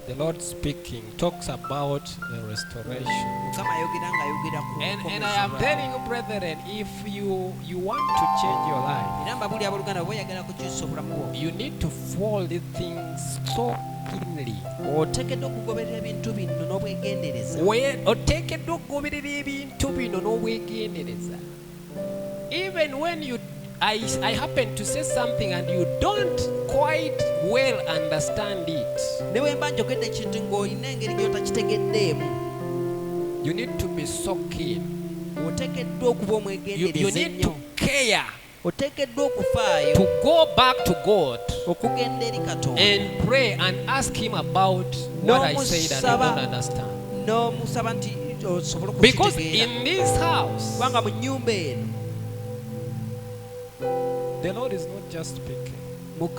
the Lord speaking talks about the restoration. And I am telling you, brethren, if you want to change your life, you need to follow these things so keenly. Even when I happen to say something and you don't quite well understand it, you need to be so keen. You need to care to go back to God and pray and ask Him about what I said and I don't understand. Because in this house, the Lord is not just speaking. And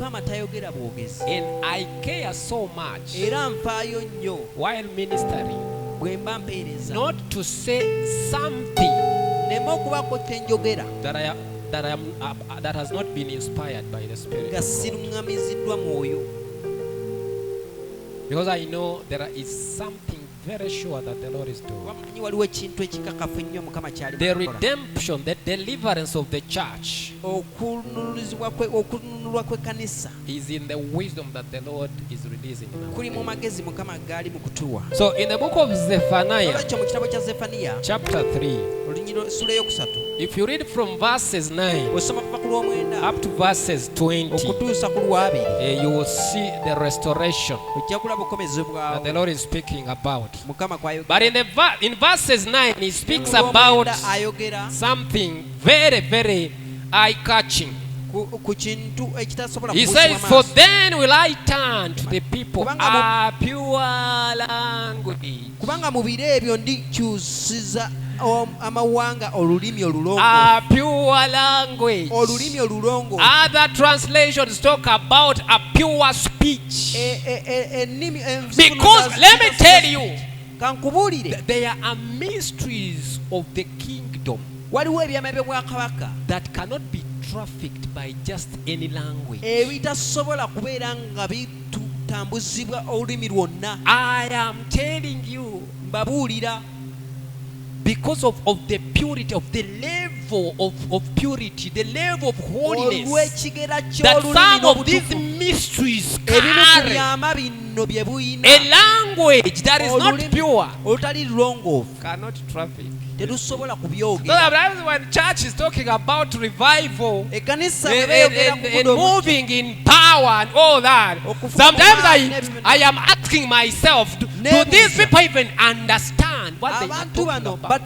I care so much while ministering not to say something that has not been inspired by the Spirit of God. Because I know there is something very sure that the Lord is doing. The redemption, the deliverance of the church is in the wisdom that the Lord is releasing in our days. So in the book of Zephaniah, chapter 3, if you read from verses 9 up to verses 20, you will see the restoration that the Lord is speaking about. But in verses 9, he speaks about something very, very eye-catching. He says, "For then will I turn to the people a pure language." A pure language. Other translations talk about a pure speech. Because let me tell you, there are mysteries of the kingdom that cannot be trafficked by just any language. I am telling you, because of the purity, of the level of purity, the level of holiness that some of these mysteries carry, a language that is not pure cannot traffic. So when church is talking about revival and moving in power and all that, sometimes I am asking myself, do these people even understand what they are talking about?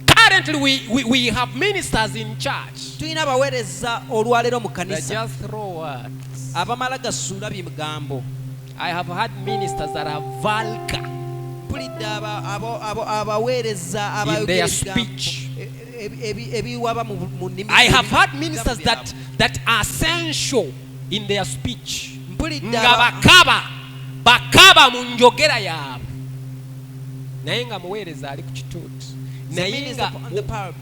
Currently we have ministers in church that just throw words. I have had ministers that are vulgar in their speech. I have had ministers that are sensual in their speech. Bakaba munjogera yaabwe naye nga muweereza ali ku kituuti naye nga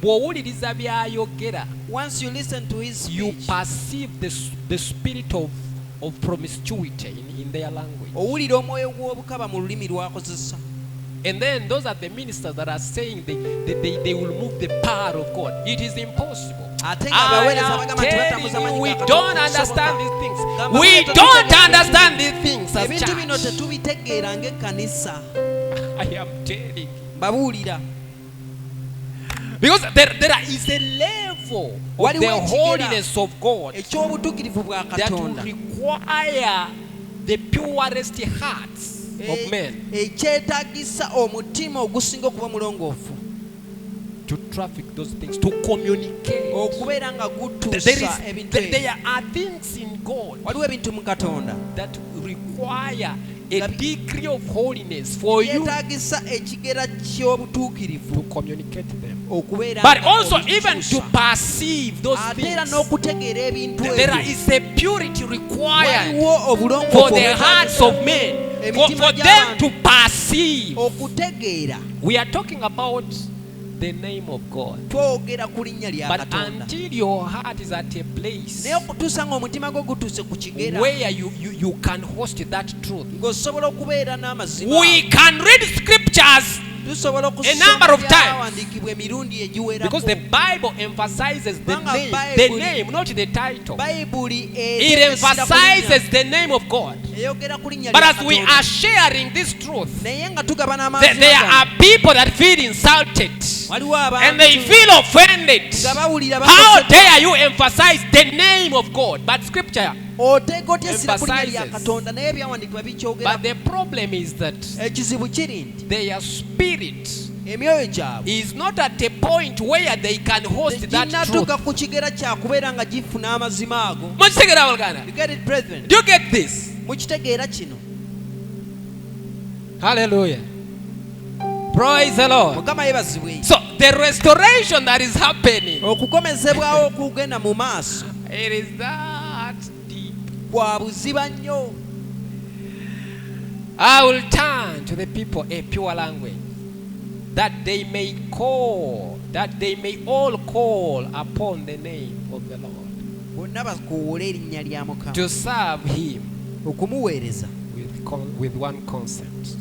bw'owuliriza by'ayogera you perceive the spirit of promiscuity in their language. And then those are the ministers that are saying they will move the power of God. It is impossible. I am telling you, we don't understand these things. We don't understand these things as church. I am telling you. Because there is a level of the holiness of God that will require the purest hearts of men to traffic those things, to communicate. There are things in God that require a degree of holiness for you to communicate them, but also even to perceive those things. There is a purity required for the hearts of men, for them to perceive. We are talking about the name of God. twogera ku linnya lya But Katonda. until your heart is at a place Naye okutuusa ng'omutima gwo gutuuse ku kigera where you can host that truth, ng'osobola okubeera n'amazima, we can read scriptures tusobola a number of times. okusomaawandiikibwa emirundi egiwerako. because the Bible emphasizes the Kubanga name, not the title. Bayibuli It emphasizes the name of God. eyogera ku linnya But lya as we Katonda. are sharing this truth, Naye nga tugabana there amazima are people that feel insulted waliwo and they abantu feel offended. nga bawulira How dare you emphasize the name of God? But scripture, oteeka otyesira ku linnya lya emphasizes. Katonda naye ebyawandiikibwa bikyogera. but the problem is that Ekizibu kiri nti their spirit emyoyo gyabwe is not at a point where they can host that truth. ginnatuuka ku kigera kya kubeera nga gifuna amazima ago. Mukitegeera abooluganda? You get it, brethren? Do you get this? Mukitegeera kino? Hallelujah. Praise the Lord. Mukama yeebazibwe. So the restoration that is happening, Okukomezebwawo okugenda mu maaso it is that deep. kwa buziba nnyo. I will turn to the people a pure language, that they may all call upon the name of the Lord, Bonna bakuwole erinnya lya Mukama to serve him okumuweereza with one consent.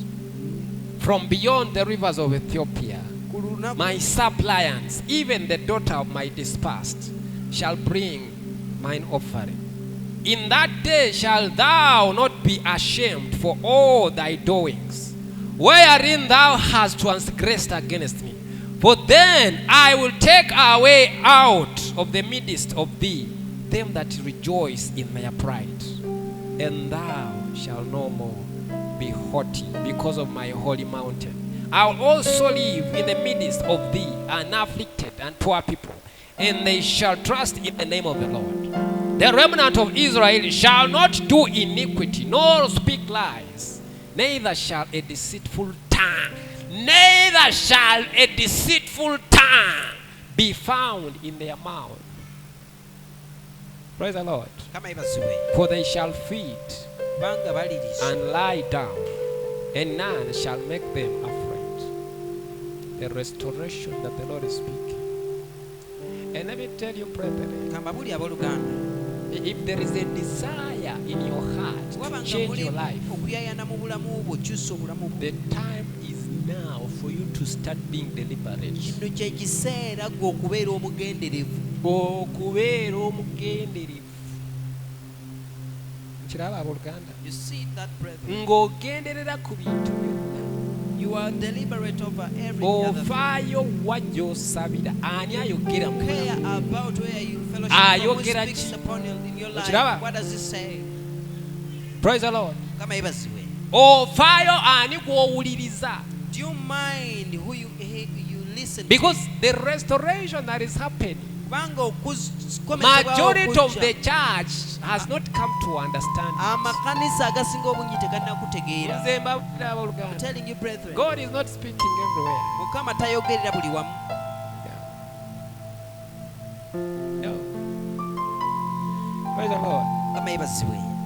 From beyond the rivers of Ethiopia, ku lunaku my suppliants, even the daughter of my dispersed, shall bring mine offering. In that day shalt thou not be ashamed for all thy doings, wherein thou hast transgressed against me. For then I will take away out of the midst of thee them that rejoice in their pride, and thou shalt no more be haughty because of my holy mountain. I will also live in the midst of thee, an afflicted and poor people, and they shall trust in the name of the Lord. The remnant of Israel shall not do iniquity, nor speak lies, neither shall a deceitful tongue be found in their mouth. Praise the Lord. Mukama yeebazibwe. For they shall feed Kubanga baliriza and lie down, and none shall make them afraid. The restoration that the Lord is speaking. And let me tell you, brethren, kamba buli abooluganda if there is a desire in your heart to wabanga change your mulimu life, okuyayana mu bulamu bwo okyusa obulamu bwo the time is now for you to start being deliberate. kino kye kiseera gwe okubeera omugenderevu. Okubeera omugenderevu. Kiraba abooluganda? You see that, brethren? Ng'ogenderera ku bintu byonna. You are deliberate over every other thing. Ovaayo wa gy'osabira. Ani ayogera mu Care bulamu? about where you fellowship from, who Ayogera speaks ki? upon you in your life. Okiraba? What does it say? Praise the Lord. Mukama yeebazibwe. Ovaayo ani gw'owuliriza? Do you mind who you listen Because the restoration that is happening, to? Kubanga okukomezebwawo majority of the okujja, church has not come to understand it. amakanisa agasinga obungi tegannakutegeera. Nze mbabulira I'm abooluganda, telling you, brethren, God is not speaking everywhere. Mukama tayogerera buli wamu. No. Praise the Lord. Mukama yeebazibwe.